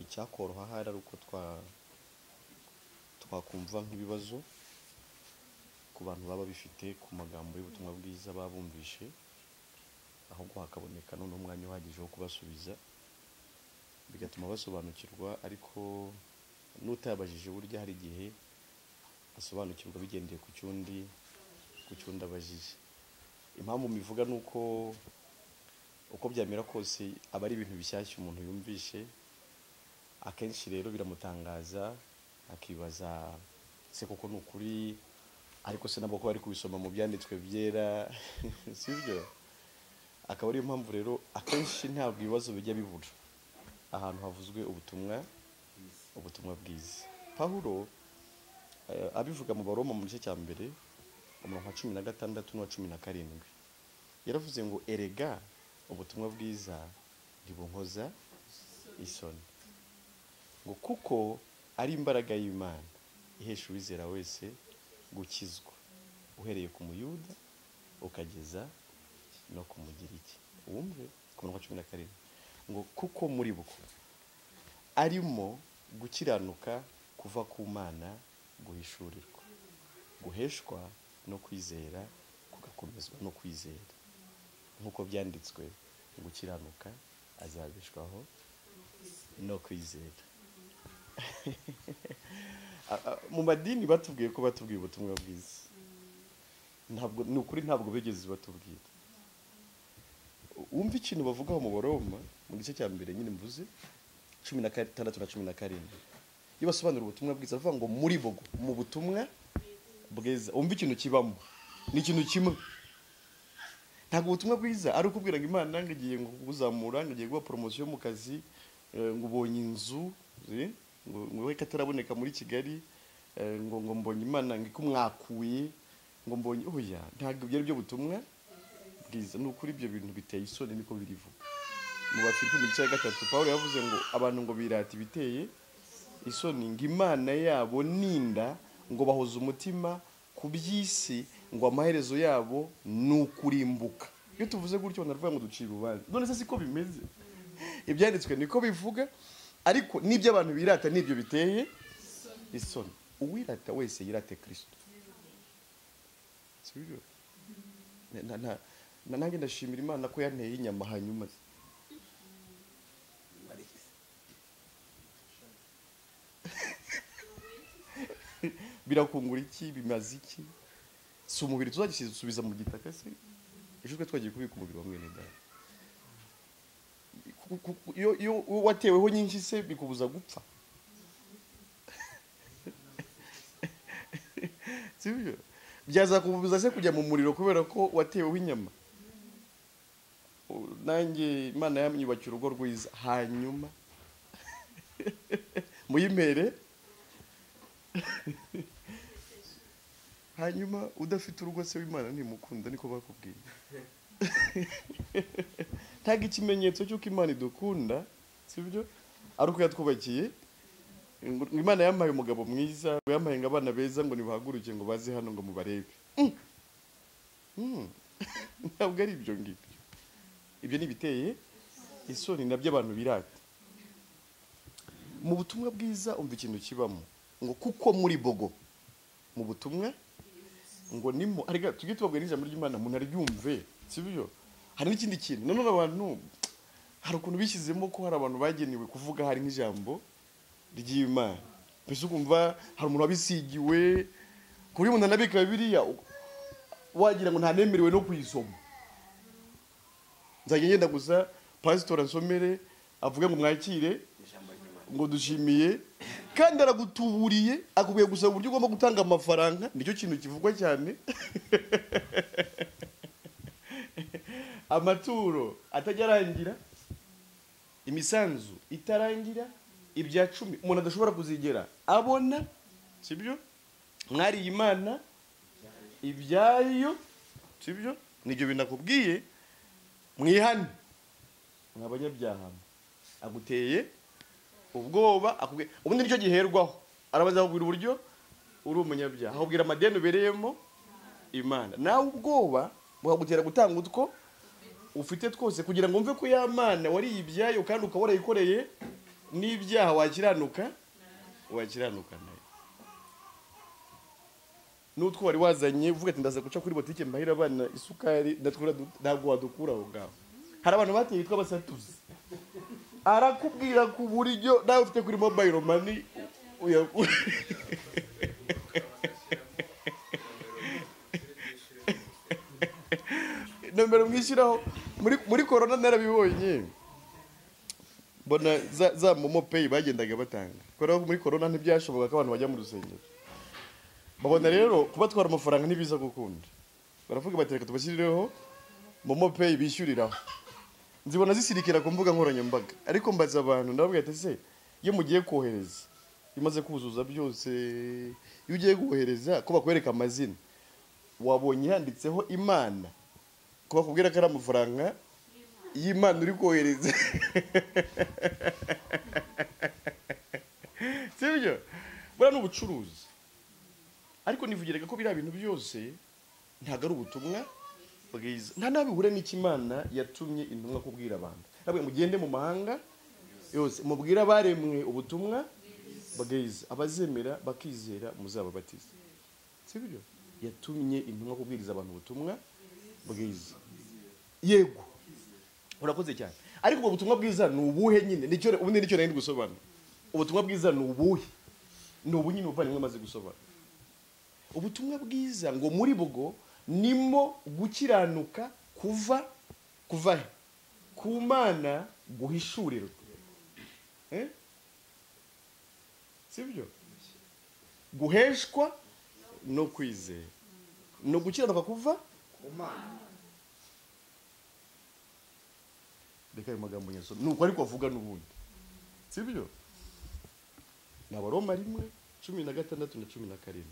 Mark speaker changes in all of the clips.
Speaker 1: icyakoroha hari uko twakumva nk'ibibazo ku bantu baba bifite ku magambo y'ubutumwa bwiza babumvishe, ahubwo hakaboneka none umwanya uhagije wo kubasubiza bigatuma basobanukirwa, ariko n'utabajije burya hari igihe asobanukirwa bigendeye ku cyundi abajije. Impamvu mivuga nuko uko byamera kose aba ari ibintu bishyashya umuntu yumvishe, akenshi rero biramutangaza akibaza se koko n'ukuri, ariko se nabo ko bari kubisoma mu byanditswe byera sibyo. Akaba ari impamvu rero akenshi ntabwo ibibazo bijya bibura ahantu havuzwe ubutumwa bwiza. Pawulo abivuga mu Baroma mu gice cya mbere umurongo wa 16 n'uwa 17 yaravuze ngo erega ubutumwa bwiza ntibunkoza isoni, ngo kuko ari imbaraga y'Imana ihesha uwizera wese gukizwa uhereye ku muyuda ukageza no ku mugiriki. Wumve ku murongo wa 17 ngo kuko muri bwo arimo gukiranuka kuva ku Mana guhishurirwa, guheshwa no kwizera kugakomezwa no kwizera, nk'uko byanditswe gukiranuka azabishwaho no kwizera. Mu madini batubwiye ko batubwiye ubutumwa bwiza, ntabwo ni ukuri, ntabwo bigeze batubwira. Wumva ikintu bavugaho mu Baroma mu gice cya mbere nyine mvuze 16 na 17, iyo basobanura ubutumwa bwiza bavuga ngo muri bo mu butumwa bwiza. Wumva ikintu kibamo ni ikintu kimwe. Ntabwo ubutumwa bwiza ari ukubwira ngo Imana ngiye ngo kuzamura, ngiye guha promotion mu kazi, ngo ubonye inzu, ngo we kataraboneka muri Kigali, ngo mbonye Imana ngikumwakuye, ngo mbonye oya. Ntabwo byari byo butumwa bwiza. N'ukuri ibyo bintu biteye isoni, niko birivuga mu Bafilipi mu gice cya 3. Pawulo yavuze ngo abantu ngo birata ibiteye isoni, ngo Imana yabo ninda, ngo bahoza umutima ku by'isi, ngo amaherezo yabo nukurimbuka. Iyo tuvuze gutyo naravuga ngo ducira urubanza. None se siko bimeze? Ibyanditswe niko bivuga, ariko nibyo abantu birata nibyo biteye isoni. Uwirata wese yirate Kristo. Sibyo? Nange ndashimira Imana ko yanteye inyama hanyuma birakungura iki, bimaze iki? Si umubiri tuzagisubiza mu gitaka se? Ejo twe twagiye kubika umubiri wa mwene data. Yo wateweho nyinshi se bikubuza gupfa? Sibyo? Byaza kubuza se kujya mu muriro kubera ko wateweho inyama? Nanjye Imana yamwibakira urugo rwiza, hanyuma muyimere hanyuma udafite urugo se w'Imana ntimukunda, niko bakubwiye. Ntago ikimenyetso cy'uko Imana idukunda, sibyo, ari uko yatwubakiye. Imana yampaye umugabo mwiza, yampaye abana beza, ngo nibahaguruke ngo baze hano ngo mubarebe. Ntabwo ari ibyo ngibyo. Ibyo ni biteye isoni, nabyo abantu birata. Mu butumwa bwiza umva ikintu kibamo ngo kuko muri bogo mu butumwa ngo nimo, arega tujye tubabwira ijambo ry'Imana umuntu aryumve, sibyo. Hari n'ikindi kintu none abantu hari ukuntu bishyizemo ko hari abantu bagenewe kuvuga hari nk'ijambo ry'Imana, mbese ukumva hari umuntu wabisigiwe kuri umuntu anabika Bibiliya wagira ngo ntanemerewe no kuyisoma. Nzajya ngenda gusa pastor ansomere avuge ngo mwakire ngo dushimiye, kandi aragutuburiye akubwiye gusa uburyo ugomba gutanga amafaranga. Nicyo kintu kivugwa cyane. Amaturo atajyarangira, imisanzu itarangira, ibya 10 umuntu adashobora kuzigera abona, sibyo? Mwari Imana ibyayo, sibyo? Nibyo binakubwiye mwihane mwabanyabyaha. Aguteye ubwoba, akubwiye ubundi nicyo giherwaho, arabanza kugura uburyo uri umunyabyaha, akubwira amadeni ubereyemo Imana, nawe ubwoba bukagutera gutanga utwo ufite twose kugira ngo umve ko ya Mana wari ibyayo kandi ukaba warayikoreye n'ibyaha wakiranuka nayo. N'utwo wari wazanye uvuga ati ndaza guca kuri botike mbahira abana isukari ntabwo wadukura aho ngaho. Hari abantu bateye yitwa basatuzi, arakubwira ku buryo nawe ufite kuri mobile money nomero mwishyiraho muri corona narabibonye. Bona za momo pay bagendaga batanga. Kubera ko muri corona ntibyashoboka ko abantu bajya mu rusengero. Babona rero kubatwara amafaranga ntibiza gukunda. Baravuga bati reka tubashyirireho momo pay bishyuriraho. Nzibona zisirikira ku mbuga nkoranyambaga. Ariko mbaza abantu ndababwira ati se iyo mugiye kohereza imaze kuzuza byose, iyo ugiye kohereza ko bakwereka amazina wabonye handitseho Imana, ko bakubwira ko ari amafaranga y'Imana uri kohereza. Sibyo? Bura n'ubucuruzi. Ariko nivugiraga ko biriya bintu byose ntago ari ubutumwa bwiza. Nta nabihure n'ikimana yatumye intumwa kubwira abantu. Nabwe mugende mu mahanga yose mubwira baremwe ubutumwa bwiza, abazemera bakizera muzababatiza. Sibyo? Yatumye intumwa kubwiriza abantu ubutumwa bwiza. Yego. Urakoze cyane. Ariko ubwo butumwa bwiza ni ubuhe nyine? Nicyo ubundi nicyo nari gusobanura. Ubutumwa bwiza ni ubuhe? Ni ubu nyine ubuvanye mwamaze gusobanura. Ubutumwa bwiza ngo muri bwo nimo gukiranuka kuva he? Ku Mana guhishurirwa. Sibyo? Guheshwa no kwizera. No gukiranuka kuva ku Mana. Reka ayo magambo nyaso nuko ariko avuga n'ubundi. Sibyo? N'Abaroma 1:16 na 17.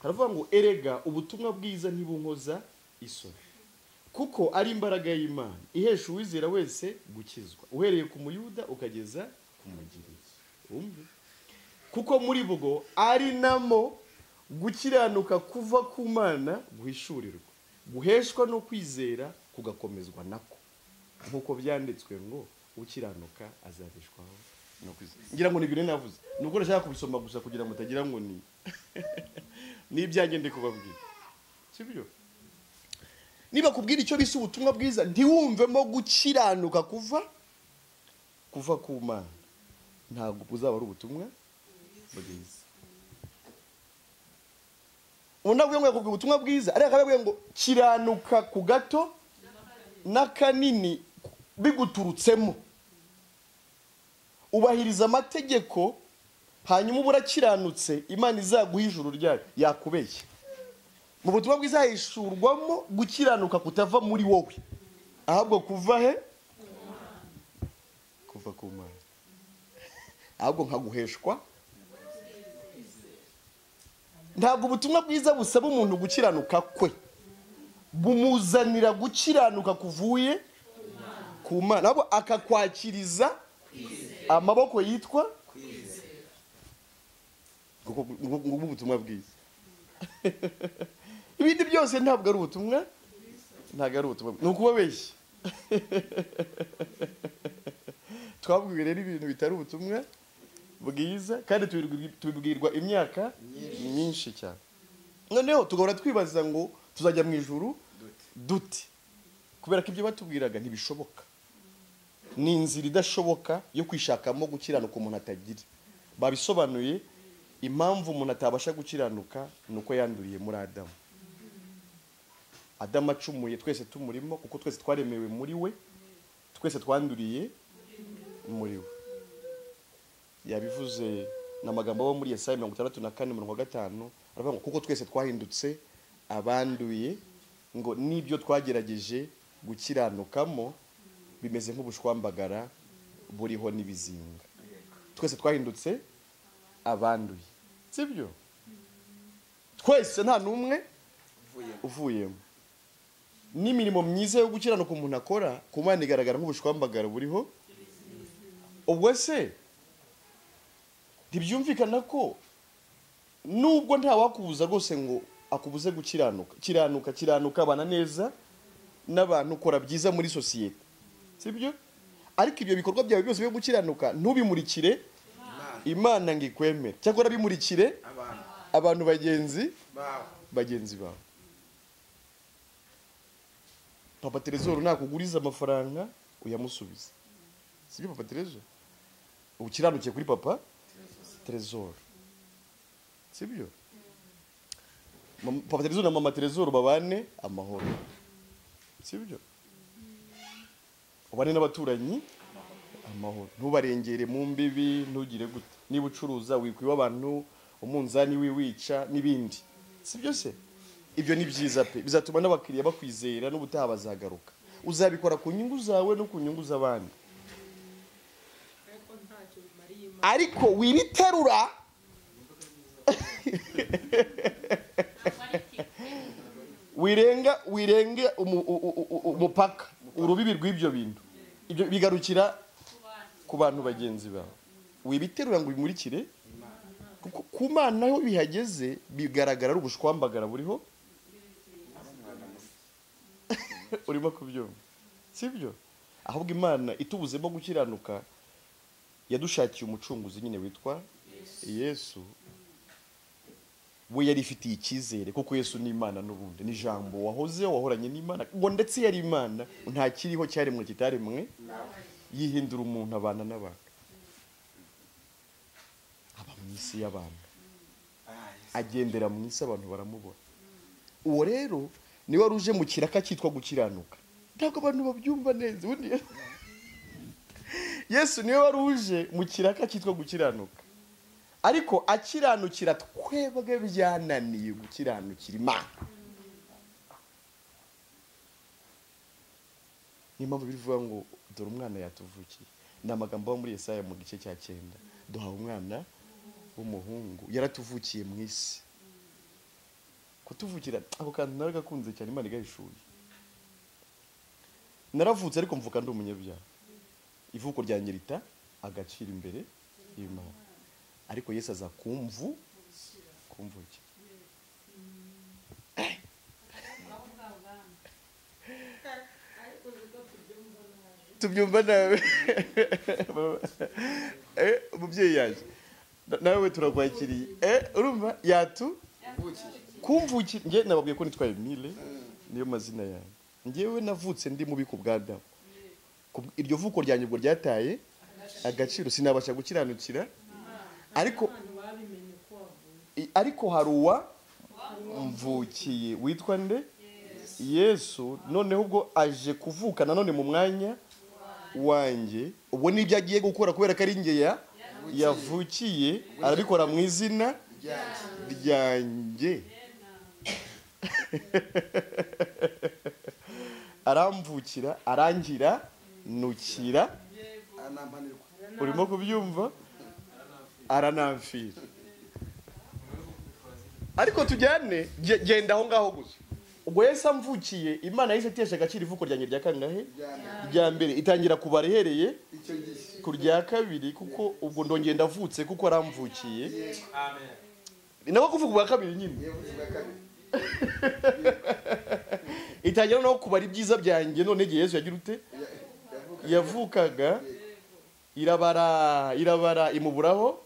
Speaker 1: Haravuga ngo erega ubutumwa bwiza ntibunkoza isoni, kuko ari imbaraga y'Imana ihesha uwizera wese gukizwa, uhereye ku muyuda ukageza ku mugiriki. Umve, kuko muri bwo ari namo gukiranuka kuva ku Mana guhishurirwa, guheshwa no kwizera kugakomezwa nako, nkuko byanditswe ngo ukiranuka azabishwaho no kwizera. Ngira ngo nibyo navuze, nuko nashaka kubisoma gusa kugira ngo mutagira ngo ni n'ibyanjye ndi kubabwira. Sibyo? Niba kubwira icyo bise ubutumwa bwiza ntiwumvemo gukiranuka kuva ku Mana, ntabwo buzaba ari ubutumwa bwiza. Unabwiye ngo kubwira ubutumwa bwiza ariko akabwiye ngo kiranuka ku gato n'akanini biguturutsemo, ubahiriza amategeko hanyuma uburakiranutse Imana izaguha ijuru ryayo. Yakubeshye. Mu butumwa bwiza hishurwamo gukiranuka kutava muri wowe, ahubwo kuva he? Kuva ku Mana. Ahubwo nkaguheshwa. Ntabwo ubutumwa bwiza busaba umuntu gukiranuka kwe, bumuzanira gukiranuka kuvuye ku Mana, ahubwo akakwakiriza amaboko yitwa ubutumwa bwiza. Ibindi byose ntabwo ari ubutumwa, ntabwo ari ubutumwa, ni ukubabeshya. Twabwiwe rero ibintu bitari ubutumwa bwiza kandi tubibwirwa imyaka myinshi cyane. Noneho tugahora twibaza ngo tuzajya mu ijuru dute, kubera ko ibyo batubwiraga ntibishoboka. Ni inzira idashoboka yo kwishakamo gukiranuka umuntu atagira. Babisobanuye impamvu umuntu atabasha gukiranuka nuko yanduriye muri Adamu. Adamu acumuye, twese tumurimo, kuko twese twaremewe muri we, twese twanduriye muri we. Yabivuze n'amagambo abo muri Yesaya 64:5, aravuga ngo kuko twese twahindutse abanduye, ngo nibyo twagerageje gukiranukamo bimeze nk'ubushwambagara buriho n'ibizinga. Twese twahindutse abanduye. Sibyo? Twese nta numwe uvuyemo. N'imirimo myiza yo gukiranuka umuntu akora ku Mana igaragara nk'ubushwambagara buriho. Ubwo se ntibyumvikana ko nubwo nta wakubuza rwose ngo akubuze gukiranuka, kiranuka abana neza n'abantu ukora byiza muri sosiyete. Sibyo? ariko ibyo bikorwa byawe byose byo gukiranuka ntubimurikire Imana ngo ikwemere, cyakora bimurikire abantu bagenzi bawe. Papa Trezor nakuguriza amafaranga uyamusubiza, sibyo Papa Trezor? Ukiranukiye kuri Papa Trezor, sibyo? Papa Trezor na Mama Trezor babane amahoro, sibyo? Ubane n'abaturanyi amahoro, ntubarengere mu mbibi, ntugire gute. Niba ucuruza wikwiba abantu, umunzani wiwica n'ibindi, sibyo se? Ibyo ni byiza pe, bizatuma n'abakiriya bakwizera n'ubutaha bazagaruka. Uzabikora ku nyungu zawe no ku nyungu z'abandi, ariko wibiterura wirenga umupaka, urubibi rw'ibyo bintu. Ibyo bigarukira ku bantu bagenzi bawe. Wibiterura ngo bimurikire, kuko ku Mana aho bihageze bigaragara ari ubushwambagara buriho. Urimo kubyumva, sibyo? Ahubwo Imana itubuzemo gukiranuka yadushakiye umucunguzi nyine witwa Yesu. We yari ifitiye icyizere kuko Yesu ni Imana n'ubundi, ni ijambo wahoranye n'Imana, ngo ndetse yari Imana, nta kiriho cyaremwe kitaremwe, yihindura umuntu abana n'abantu, aba mu isi y'abantu, agendera mu isi, abantu baramubona. Uwo rero niwe wari uje mu kiraka cyitwa gukiranuka. Ntabwo abantu babyumva neza. Yesu niwe wari uje mu kiraka cyitwa gukiranuka, ariko akiranukira twebwe byananiye gukiranukira Imana. Niyo mpamvu bivuga ngo dore umwana yatuvukiye. Ni amagambo aba muri Yesaya mu gice cya 9. Duhawe umwana w'umuhungu, yaratuvukiye mu isi. Kutuvukira ako kantu naragakunze cyane, Imana igahishuye. Naravutse ariko mvuka ndi umunyabyaha. Ivuko ryanjye rita agaciro imbere y'Imana, ariko Yesu aza kumvuki. Tubyumva nawe umubyeyi yanjye nawe turakwakiriye. Urumva yatu kumvuki. Nge nababwiye ko nitwa Emile, niyo mazina yanjye. Ngewe navutse ndi mu biko bwa Adamu. Iryo vuko ryanjye ubwo ryataye agaciro, sinabasha gukiranukira. Ariko haruwa mvukiye witwa nde? Yesu. Noneho ubwo aje kuvuka nanone mu mwanya wanjye, ubwo nibyo agiye gukora kubera ko ari nge yavukiye, arabikora mu izina ryanjye. Aramvukira, arangira nukira. Urimo kubyumva? Aranamfira. Ariko tujyane, genda aho ngaho gusa. Ubwo Yesu amvukiye, Imana yahise itesha agaciro ivuko ryanjye rya kangahe? Rya mbere. Itangira kubara ihereye ku rya kabiri, kuko ubwo ndongeye ndavutse kuko aramvukiye. Nawe kuvuga ubwa kabiri nyine. Itangira no kubara ibyiza byanjye. None igihe Yesu yagira ute? Yavukaga, irabara imuburaho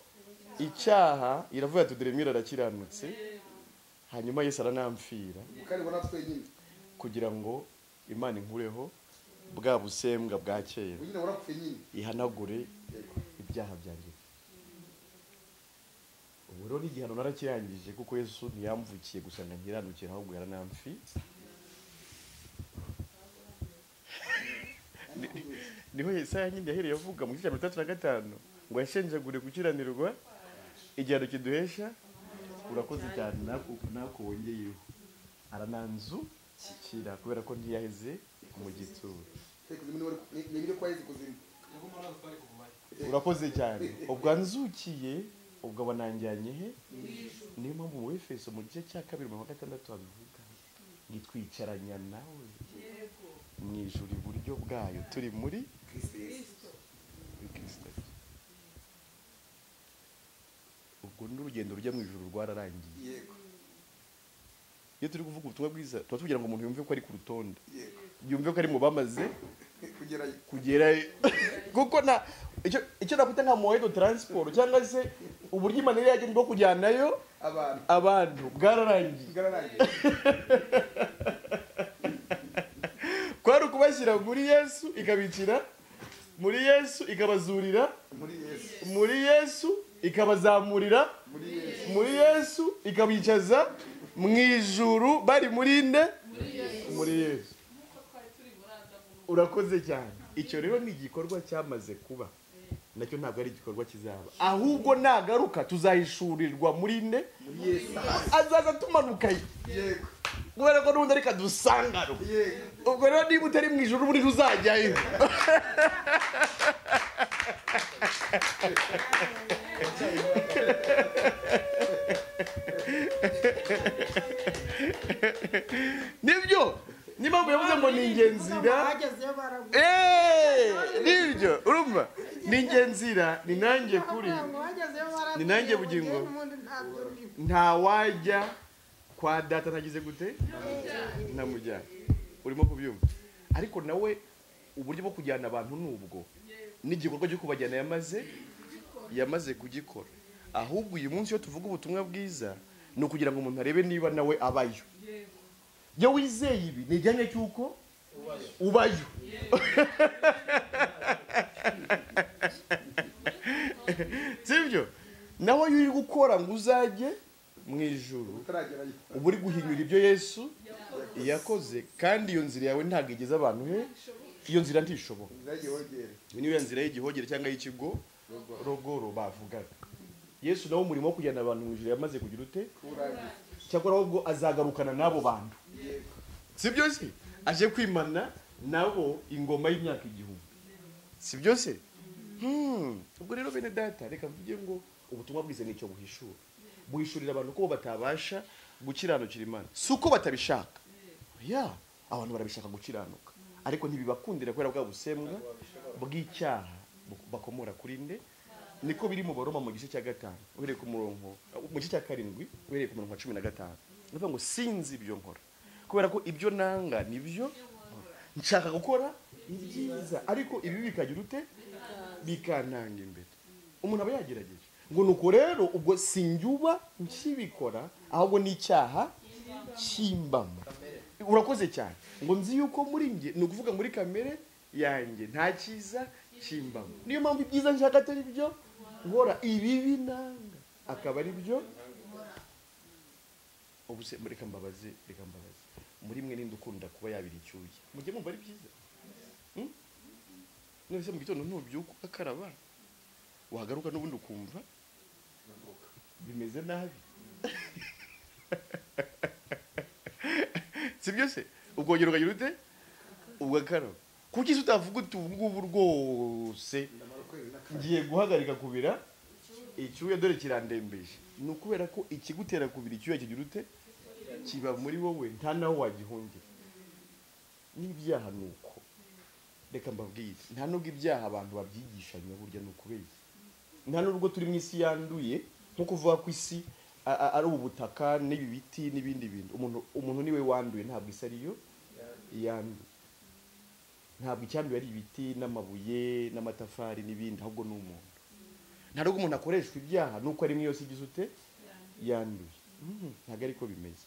Speaker 1: icyaha, iravuga ati dore Emile arakiranutse. Hanyuma Yesu aranamfira kugira ngo Imana inkureho bwa busembwa bwa kera, ihanagure ibyaha byanjye. Ubu rero igihano narakirangije, kuko Yesu ntiyamvukiye gusa ngo nkiranukire, ahubwo yaranamfira. Niho Yesaya nyine yahereye avuga mu gice cya 35 ngo yashenjagure gukiranirwa igihano kiduhesha. Urakoze cyane nako wongeyeho. Arananzukira kubera ko ntiyaheze mu gitsura. Urakoze cyane. Ubwo anzukiye, ubwo bananjyanye he? Niyo mpamvu mu Efeso mu gice cya 2:6 abivuga ngitwicaranya nawe mu ijuru iburyo bwayo, turi muri Kristo. Ubwo n'urugendo rujya mu ijuru rwararangiye. Iyo turi kuvuga ubutumwa bwiza, tuba tugira ngo umuntu yumve ko ari ku rutonde, yumve ko ari mu bamaze kugerayo. kuko icyo nakwita nka moyen de transport cyangwa se uburyo Imana yari yagenye bwo kujyanayo abantu bwararangiye. Kwari ukubashyira muri Yesu ikabicira muri Yesu ikabazurira muri Yesu ikabazamurira muri Yesu ikabicaza mu ijuru bari muri nde muri Yesu. Urakoze cyane. Icyo rero ni igikorwa cyamaze kuba, nacyo ntabwo ari igikorwa kizaba, ahubwo nagaruka tuzahishurirwa muri nde azaza tumanuka yego kubera ko n'ubundi ariko dusangaro. Ubwo rero niba utari mu ijuru buri uzajyayo. Nibyo niba yavuze ngo ni ingenzira, nibyo urumva ni ingenzira, ni nanjye kuri, ni nanjye bugingo. Nta wajya kwa data ntagize gute ntamujyana. Urimo kubyumva? Ariko nawe uburyo bwo kujyana abantu nubwo n'igikorwa cyo kubajyana yamaze kugikora. Ahubwo uyu munsi yo tuvuga ubutumwa bwiza ni ukugira ngo umuntu arebe niba nawe abayo. Yo wizeye ibi ni ijyanye cy'uko ubayo. Sibyo? Nawe uri gukora ngo uzajye mu ijuru, uba uri guhinyura ibyo Yesu yakoze, kandi iyo nzira yawe ntabwo igeze abantu he. Iyo nzira ntishoboka. Niyo nzira y'igihogere cyangwa y'ikigo rogoro bavugaga. Yesu nawe umurimo wo kujyana abantu mu ijuru yamaze kugira ute cyakora ahubwo azagarukana n'abo bantu. Sibyo se? Aje kwimana nabo ingoma y'imyaka 1000. Sibyo se? Ubwo rero bene data reka mvuge ngo ubutumwa bwiza nicyo buhishurira abantu ko batabasha gukiranukira Imana. Suko batabishaka. Abantu barabishaka gukiranuka, ariko ntibibakundira kubera bwa busembwa bw'icyaha bakomora kuri nde. Niko biri mu Baroma mu gice cya 5 uhereye ku murongo mu gice cya 7 uhereye ku murongo wa 15. Nivuga ngo sinzi ibyo nkora kubera ko ibyo nanga nibyo nshaka gukora ibyiza, ariko ibi bikagira ute bikananga imbere. Umuntu aba yagerageje ngo nuko rero ubwo sinjyuba nkibikora, ahubwo ni icyaha kimbamo. Urakoze cyane. Ngo nzi yuko muri nge ni ukuvuga muri kamere yanjye nta cyiza kimbamo. Niyo mpamvu ibyiza nshaka atari byo nkora, ibibi nanga akaba ari byo. Ubuse reka mbabaze muri mwe ninde ukunda kuba yabira icyuye? Mujye mumva ari byiza. None mu gitondo ntubyuka akaraba wahagaruka n'ubundi ukumva bimeze nabi. Sibyo se? Ubwogero ukagira ute ugakaraba. Kuki utavuga uti ubungubu rwose ngiye guhagarika kubira icyuya dore kirandembeje? Ni ukubera ko ikigutera kubira icyuya kigira ute kiba muri wowe, nta naho wagihungira. N'ibyaha nuko reka mbabwire, nta nubwo ibyaha abantu babyigishanya burya ni ukubeshya. Nta nubwo turi mu isi yanduye nko kuvuga ko isi ari ubutaka n'ibi biti n'ibindi bintu. Umuntu niwe wanduye, ntabwo isi ariyo yanduye. Ntabwo icyanduye ari ibiti n'amabuye n'amatafari n'ibindi, ahubwo ni umuntu. Nta nubwo umuntu akoreshwa ibyaha nuko ari mwe yose igize ute yanduye. Ntabwo ariko bimeze.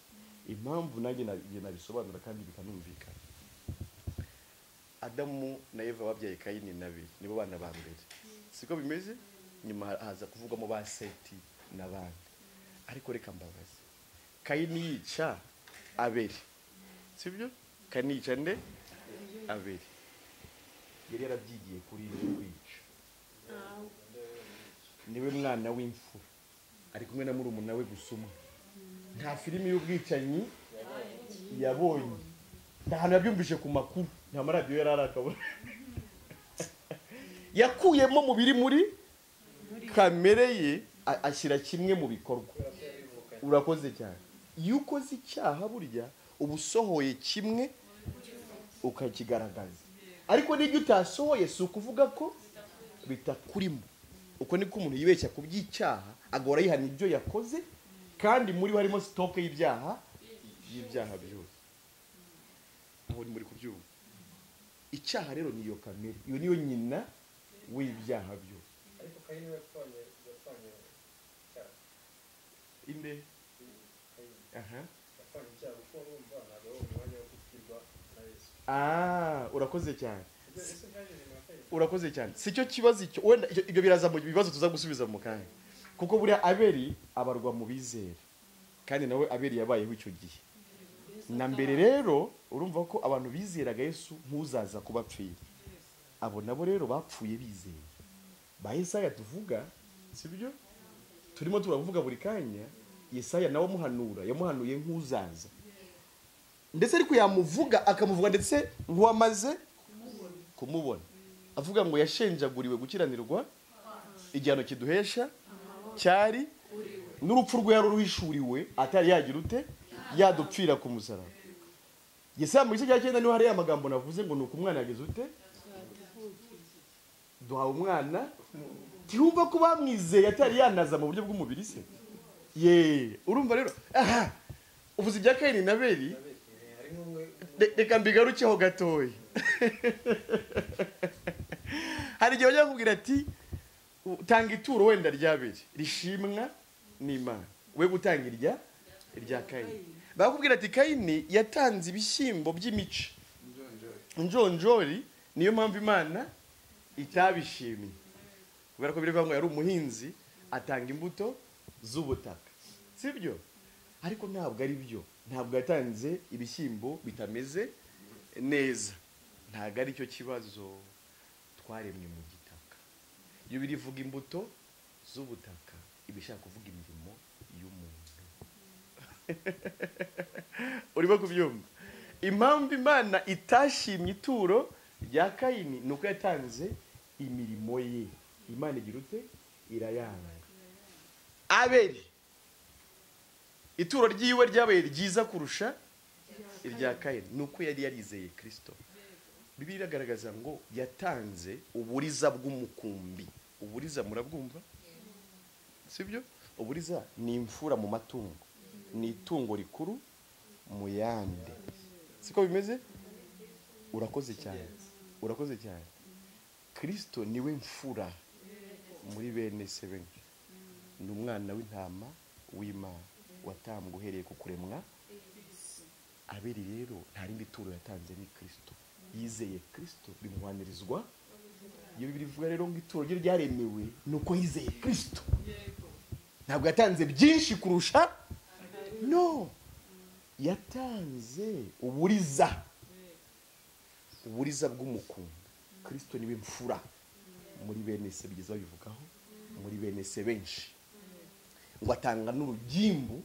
Speaker 1: Impamvu nanjye nabisobanura kandi bikanumvikana. Adamu na Eva babyaye Kayini na Abeli, nibo bana ba mbere. Siko bimeze? Nyuma haza kuvugamo ba Seti n'abandi. Ariko reka mbabaze, Kayini yica Abeli, sibyo? Kayini yica nde? Abeli. Yari yarabyigiye kuri kwica. Niwe mwana w'imfura, ari kumwe na murumuna we gusuma. Nta filimi y'ubwicanyi yabonye, nta hantu yabyumvise ku makuru, nta maradiyo yari arakabona. Yakuyemo mu biri muri kamere ye ashyira kimwe mu bikorwa. Urakoze cyane. Iyo ukoze icyaha burya uba usohoye kimwe ukakigaragaza, ariko n'ibyo utasohoye si ukuvuga ko bitakurimo. Uko niko umuntu yibeshya ku by'icyaha agora yihana ibyo yakoze, kandi muri bo harimo stoke y'ibyaha byose. Aho ni muri kubyumva. Icyaha rero niyo kamere, iyo niyo nyina w'ibyaha byo.
Speaker 2: ariko Kayini yapfanye cyane
Speaker 1: Inde? Aha.
Speaker 2: yapfanye cyane kuko urumva ntabwo ari umwanya wo gukirwa na Yesu.
Speaker 1: Urakoze cyane. Urakoze cyane. Sicyo kibazo icyo wenda ibyo biraza mu bibazo tuza gusubiza mu kanya. Kuko buriya Abeli abarwa mu bizera. Kandi nawe Abeli yabayeho icyo gihe. Na mbere rero urumva ko abantu bizeraga Yesu ntuzaza kubapfira. Abo nabo rero bapfuye bizeye. Ba Yesaya tuvuga, sibyo? Turimo turavuga buri kanya, Yesaya nawe muhanura, yamuhanuye nk'uzaza. Ndetse ariko yamuvuga akamuvuga ndetse nk'uwamaze kumubona. Avuga ngo yashenjaguriwe gukiranirwa igihano kiduhesha cyari n'urupfu rwe yaruhishuriwe atari yagira ute yadupfira ku musaraba. Yesaya mu gice cya 9 niho hari amagambo navuze ngo nuko umwana yageze ute duhawe umwana tihumva ko bamwizeye atari yanaza mu buryo bw'umubiri se. Urumva rero uvuze ibya Kayini na Abeli reka mbigarukeho gatoya. Hari igihe bajya kubwira ati tanga ituro wenda ry'Abeli rishimwa n'Imana, we gutanga irya Kayini. Bakubwira ati Kayini yatanze ibishyimbo by'imice njonjori, niyo mpamvu Imana itabishimiye. Kubera ko birivuga ngo yari umuhinzi atanga imbuto z'ubutaka, sibyo? Ariko ntabwo ari byo. Ntabwo yatanze ibishyimbo bitameze neza. Ntabwo ari cyo kibazo twaremwe mu gitaka. Iyo birivuga imbuto z'ubutaka ibishaka kuvuga imirimo y'umuntu. Urimo kubyumva? Impamvu Imana itashimye ituro rya Kayini nuko yatanze imirimo ye. Imana igira ute irayanga. Abeli ituro ryiwe ryabaye ryiza kurusha irya Kayini nuko yari yarizeye Kristo. Bibiliya iragaragaza ngo yatanze uburiza bw'umukumbi. Uburiza murabwumva? Sibyo? Uburiza ni imfura mu matungo. Ni itungo rikuru mu yandi. Siko bimeze? Urakoze cyane. Urakoze cyane. Kristo niwe mfura muri bene se benshi. Ni umwana w'intama w'Imana watambwe uhereye ku kuremwa. Abeli rero nta rindi turo yatanze ni Kristo. Yizeye Kristo bimuhanirizwa. Iyo bivuga rero ngo ituro rye ryaremewe nuko yizeye Kristo. Ntabwo yatanze byinshi kurusha, no, yatanze uburiza. Uburiza bw'umukumbi. Kristo niwe mfura muri bene se, bigeze babivugaho, muri bene se benshi. Ngo atanga n'urugimbu,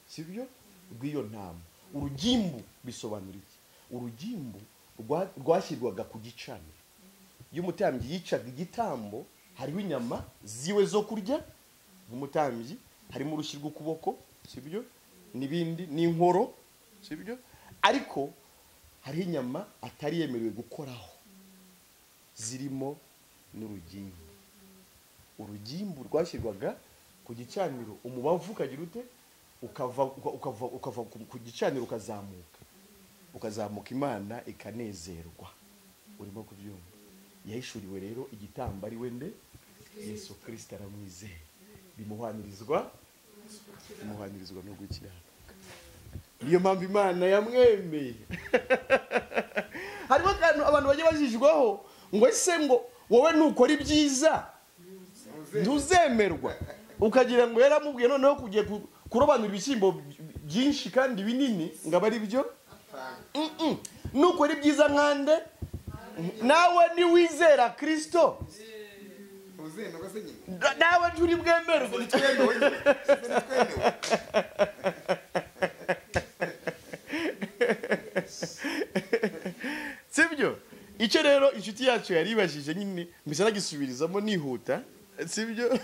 Speaker 1: sibyo, rw'iyo ntama. Urugimbu bisobanura iki? Urugimbu rwashyirwaga ku gicaniro. Iyo umutambyi yicaga igitambo, hariho inyama ziwe zo kurya nk'umutambyi, harimo urushyi rw'ukuboko, sibyo, n'ibindi n'inkoro, sibyo, ariko hariho inyama atari yemerewe gukoraho zirimo n'urugimbu. Urugimbu rwashyirwaga ku gicaniro, umubavu ukagira ute ukava ku gicaniro ukazamuka Imana ikanezerwa. Urimo kubyumva? Yahishuriwe rero igitambo ari wende Yesu Kristo aramwizeye, bimuhanirizwa no gukiranuka. Niyo mpamvu Imana yamwemeye. Harimo akantu abantu bajye bajijwaho ngo ese ngo wowe nukora ibyiza ntuzemerwa, ukagira ngo yaramubwiye noneho kugiye kurobanura ibishyimbo byinshi kandi binini ngo aba ari byo. Nukora ibyiza nkande nawe niwizera Kristo nawe turi bwemerwe. Sibyo? Icyo rero inshuti yacu yaribajije nyine mbese nagisubirizamo nihuta, sibyo?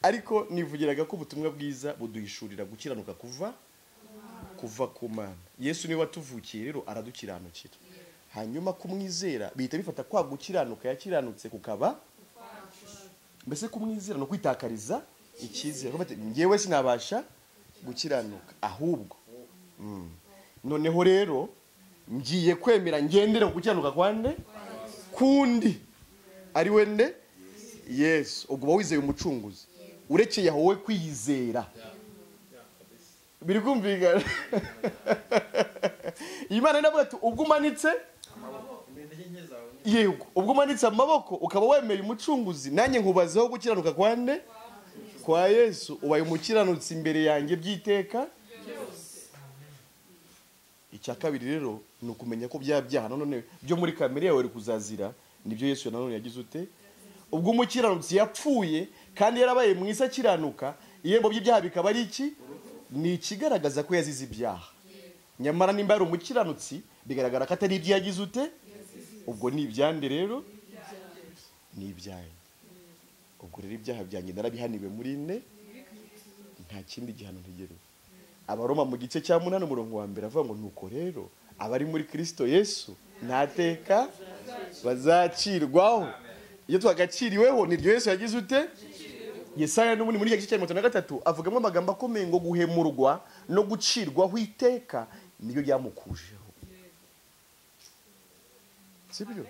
Speaker 1: Ariko nivugiraga ko ubutumwa bwiza buduhishurira gukiranuka kuva ku Mana. Yesu niwe watuvukiye rero aradukiranukira. Hanyuma kumwizera bihita bifata kwa gukiranuka yakiranutse kukaba, mbese kumwizera no kwitakariza icyizere. Ngewe sinabasha gukiranuka ahubwo noneho rero ngiye kwemera ngendera gukiranuka kwande kundi. ari we nde Yesu. ubwo uba wizeye umucunguzi urekeye aho wowe kwiyizera. biri kumvikana? Imana inavuga ati ubwo umanitse yego, ubwo umanitse amaboko ukaba wemeye umucunguzi, nanjye nkubazeho gukiranuka kwa nde? Kwa Yesu. ubaye umukiranutsi imbere yanjye by'iteka. icya kabiri rero ni ukumenya ko bya byaha none byo muri kamere yawe uri kuzazira nibyo Yesu nanone yagize ute? ubwo umukiranutsi yapfuye kandi yarabaye mu isi akiranuka, ihembo by'ibyaha bikaba ari iki? Ni ikigaragaza ko yazize ibyaha. nyamara nimba ari umukiranutsi bigaragara ko atari ibyo yagize ute? ubwo ni ibyande rero, ni ibyaye. ubwo rero ibyaha byanjye narabihaniwe muri ne, nta kindi gihano ntegereje. Abaroma mu gice cya 8 umurongo wa mbere avuga ngo nuko rero abari muri Kristo Yesu ntateka bazacirwaho. iyo twagaciriweho niryo Yesu yagize ute? Yesaya n'ubundi muri gice cya 53 avugamo amagambo akomeye ngo guhemurwa no gucirwaho iteka niyo yamukujeho. Sibyo?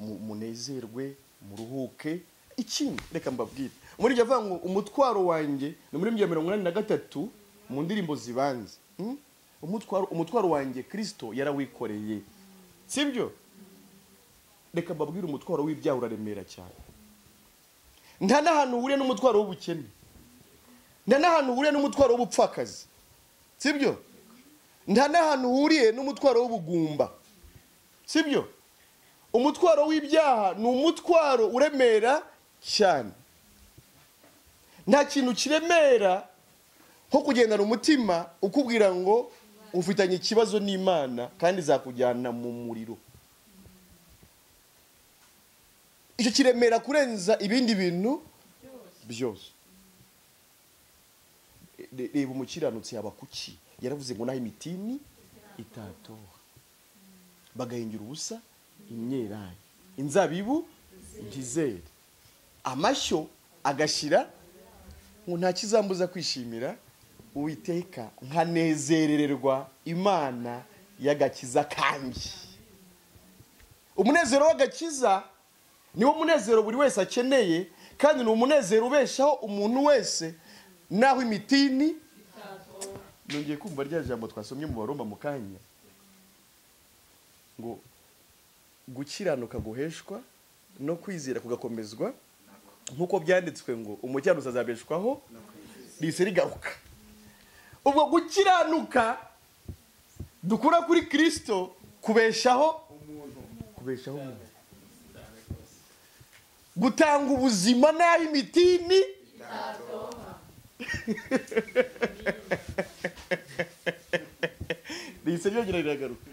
Speaker 1: Munezerwe, muruhuke. Ikindi reka mbabwire, muri avuga ngo umutwaro wanjye ni muri 83 mu ndirimbo zibanze. umutwaro wanjye Kristo yarawikoreye. Sibyo? Reka mbabwire umutwaro w'ibyaha uraremera cyane. Nta nahantu uhuriye n'umutwaro w'ubukene, nta nahantu uhuriye n'umutwaro w'ubupfakazi. Sibyo? Nta nahantu uhuriye n'umutwaro w'ubugumba. Sibyo? Umutwaro w'ibyaha ni umutwaro uremera cyane. Nta kintu kiremera nko kugendana umutima ukubwira ngo ufitanye ikibazo n'Imana kandi zakujyana mu muriro. Icyo kiremera kurenza ibindi bintu byose. Reba umukiranutsi yaba kuki yaravuze ngo naho imitini itatoha bagahingira ubusa imyelayo, inzabibu ntizere, amashyo agashira ngo nta kizambuza kwishimira Uwiteka nkanezerererwa Imana y'agakiza kanjye. Umunezero w'agakiza niwo munezero buri wese akeneye, kandi ni umunezero ubeshaho umuntu wese naho imitini. Nongeye kumva rya jambo twasomye mu Baroma mu kanya ngo gukiranuka guheshwa no kwizera kugakomezwa, nkuko byanditswe ngo umukiranutsi azabeshwaho rise rigaruka. Ubwo gukiranuka dukura kuri Kristo kubeshaho umuntu, gutanga ubuzima naho imitini rise ryongera riragaruka.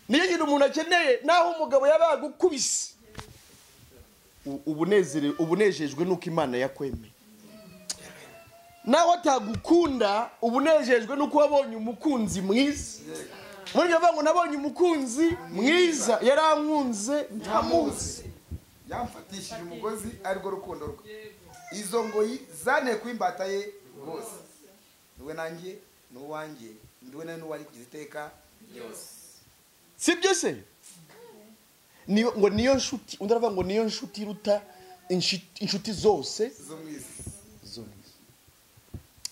Speaker 1: Niyo kintu umuntu akeneye naho umugabo yabagukubise ubunejejwe nuko Imana yakwemeye. Naho atagukunda ubunejejwe nuko wabonye umukunzi mwiza. Muri byo ngo nabonye umukunzi mwiza yarankunze ntamuzi,
Speaker 3: yamfatishije umugozi ariko rukundo rwe. Izo ngoyi zane kwimbata ye bose. Niwe nanjye n'uwanjye, ndiwe nawe n'uwari kugiteka byose.
Speaker 1: Sibyo se? Niyo ngo niyo nshuti, undaravuga ngo niyo nshuti iruta inshuti zose
Speaker 3: zo mwisi.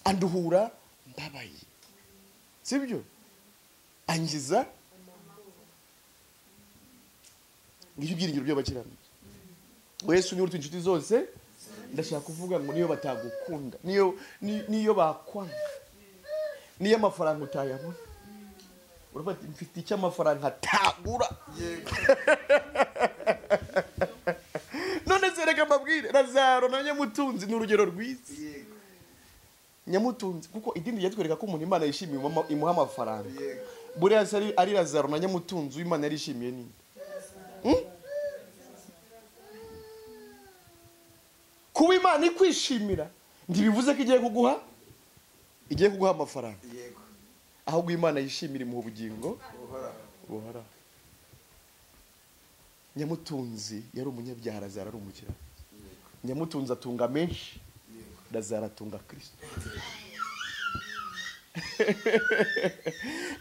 Speaker 1: Anduhura mbabaye. Sibyo? Angiza ngicyo byiringiro by'abakiranutsi. Yesu ni uruta inshuti zose. Ndashaka kuvuga ngo niyo batagukunda, niyo bakwanga, niyo amafaranga utayabona, urumva mfite icyo amafaranga atagura. None zereka mbabwire, Lazaro na Nyamutunzi ni urugero rwiza. Nyamutunzi kuko idini yatwereka ko umuntu Imana yishimiye imuha amafaranga. Buriya ari Lazaro na Nyamutunzi Imana yarishimiye ninde? Kuba Imana ikwishimira ntibivuze ko igiye kuguha amafaranga. Ahubwo Imana yishimira mu bugingo buhora. Nyamutunzi yari umunyabyaha, Lazaro ari umukira. Nyamutunzi atunga menshi, Lazaro atunga Kristo.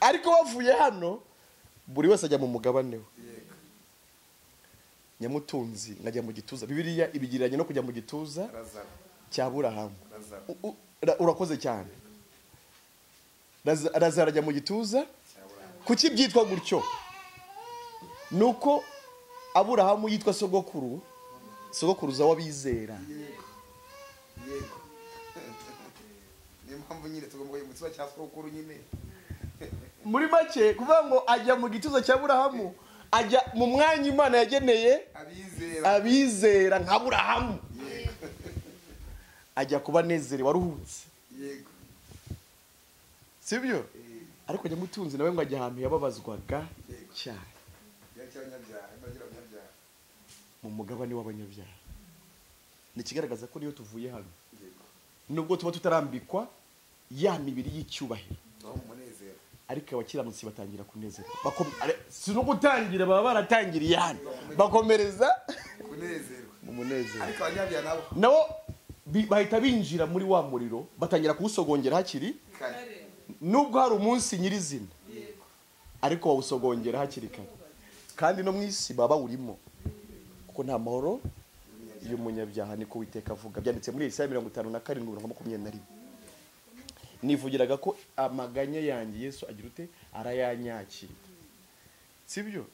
Speaker 1: Ariko wavuye hano buri wese ajya mu mugabane we. nyamutunzi ngajya mu gituza. Bibiliya ibigiranye no kujya mu gituza cya Burahamu. Urakoze cyane. Lazaro ajya mu gituza. Kuki byitwa gutyo? Nuko Aburahamu yitwa sogokuruza w'abizera.
Speaker 3: Yego. Ni mpamvu nyine tugomba kujya mu gituza cya sogokuru nyine.
Speaker 1: Muri make kuvuga ngo ajya mu gituza cya Burahamu, ajya mu mwanya Imana yageneye abizera nka Burahamu. Ajya kuba nezere waruhutse.
Speaker 3: Yego.
Speaker 1: Sibyo? Ariko nyamutunzi nawe ngo ajya ahantu yababazwaga cyane. Mu mugabane w'abanyabyaha. Ni kigaragaza ko niyo tuvuye hano, nubwo tuba tutarambikwa ya mibiri y'icyubahiro, ariko abakiranutsi batangira kunezerwa. Si no gutangira, baba baratangiriye hano, bakomereza kunezerwa mu munezero. Ariko abanyabyaha nabo bahita binjira muri wa muriro, batangira kuwusogongera hakiri kare. Nubwo hari umunsi nyirizina, ariko bawusogongera hakiri kare. Kandi no mu isi baba bawurimo, kuko nta mahoro y'umunyabyaha, niko Uwiteka avuga. Byanditse muri Yesaya 57:21. Nivugiraga ko amaganya yanjye Yesu agira ute arayanyakira. Sibyo?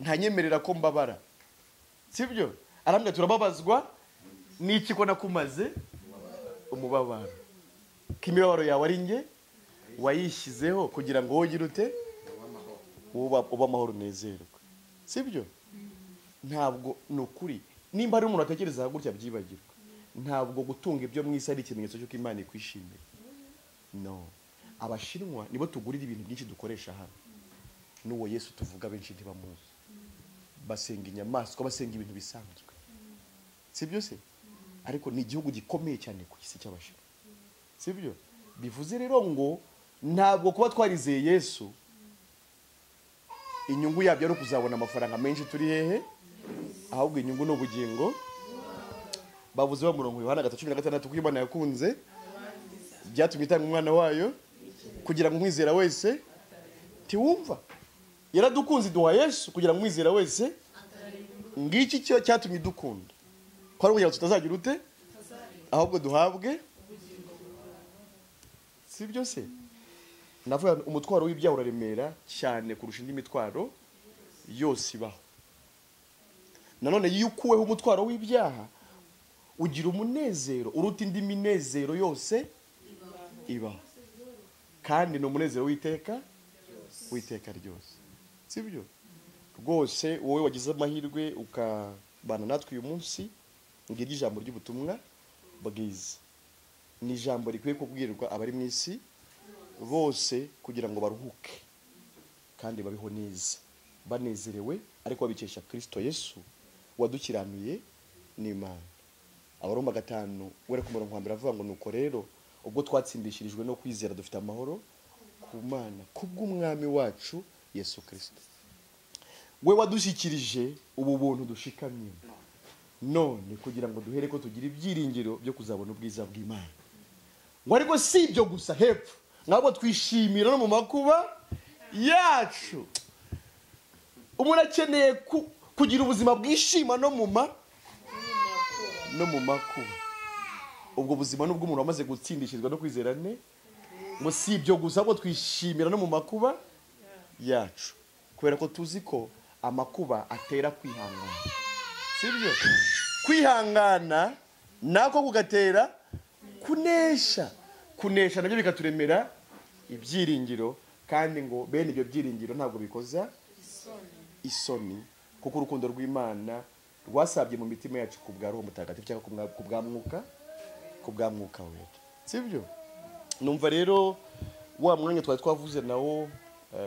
Speaker 1: Ntanyemerera ko mbabara. Sibyo? Arambwira turababazwa n'iki ko nakumaze umubabaro. Kimibabaro yawe ari nge wayishyizeho kugira ngo wogire ute uba amahoro unezerwe. Sibyo? Ntabwo nukuri. Nimba ari umuntu atekereza gutya byibagirwa. Ntabwo gutunga ibyo mu isi ari ikimenyetso cyo ko Imana ikwishimiye. No. Abashinwa nibo tugurira ibintu byinshi dukoresha hano. N'uwo Yesu tuvuga benshi ntibamuzi. Basenga inyamaswa, basenga ibintu bisanzwe. Sibyo se? Ariko ni igihugu gikomeye cyane ku isi cy'Abashinwa. Sibyo? Bivuze rero ngo ntabwo kuba twarizeye Yesu inyungu yabyo ari kuzabona amafaranga menshi turi hehe, ahubwo inyungu no bugingo. Bavuze ba murongo Yohana 3:16 ko Imana yakunze byatumye itanga umwana wayo kugira ngo umwizera wese tiwumva. Yaradukunze duha Yesu kugira ngo umwizera wese ngiki cyo cyatumye dukunda. Ko ari kugira ngo tutazagira ute ahubwo duhabwe. Sibyo se? Navuga umutwaro w'ibyaha uraremera cyane kurusha indi mitwaro yose ibaho. Nanone iyo ukuweho umutwaro w'ibyaha ugira umunezero uruta indi minezero yose ibaho. Kandi no umunezero w'iteka ryose. Sibyo? Rwose wowe wagize amahirwe ukabana natwe uyu munsi, ngiryo ijambo ry'ubutumwa bwiza. Ni ijambo rikwiye kubwirwa abari mu isi bose kugira ngo baruhuke kandi babeho neza, banezerewe, ariko babikesha Kristo Yesu wadukiranuye n'Imana. Abaroma 5 wera ku murongo wa mbere avuga ngo nuko rero ubwo twatsindishirijwe no kwizera dufite amahoro ku Mana kubw'umwami wacu Yesu Kristo. We wadushyikirije ubu buntu dushikamye, none kugira ngo duhere ko tugira ibyiringiro byo kuzabona ubwiza bw'Imana. Ngo ariko si ibyo gusa, hepfo nabo twishimira no mu makuba yacu. Umuntu akeneye kugira ubuzima bwishima no mu makuba. Ubwo buzima nubwo umuntu wamaze gutsindishizwa no kwizera ne, ngo si ibyo gusa ahubwo twishimira no mu makuba yacu, kubera ko tuzi ko amakuba atera kwihangana. Sibyo? Kwihangana nako kugatera kunesha nabyo bikaturemera ibyiringiro, kandi ngo bene ibyo byiringiro ntabwo bikoza isoni, kuko urukundo rw'Imana rwasabye mu mitima yacu ku bwa Roho Mutagatifu cyangwa ku bwa mwuka wera. Sibyo? Numva rero wa mwanya twari twavuze nawo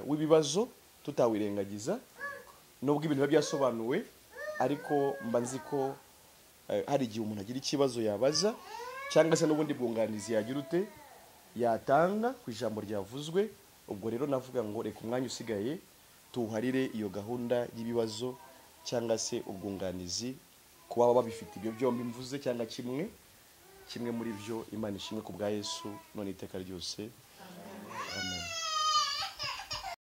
Speaker 1: w'ibibazo tutawirengagiza, nubwo ibintu biba byasobanuwe, ariko mba nzi ko hari igihe umuntu agira ikibazo yabaza, cyangwa se n'ubundi bwunganizi yagira ute yatanga ku ijambo ryavuzwe. Ubwo rero navuga ngo reka umwanya usigaye tuharire iyo gahunda y'ibibazo cyangwa se ubwunganizi ku baba babifite ibyo byombi mvuze, cyangwa kimwe muri byo. Imana ishimwe ku bwa Yesu none iteka ryose.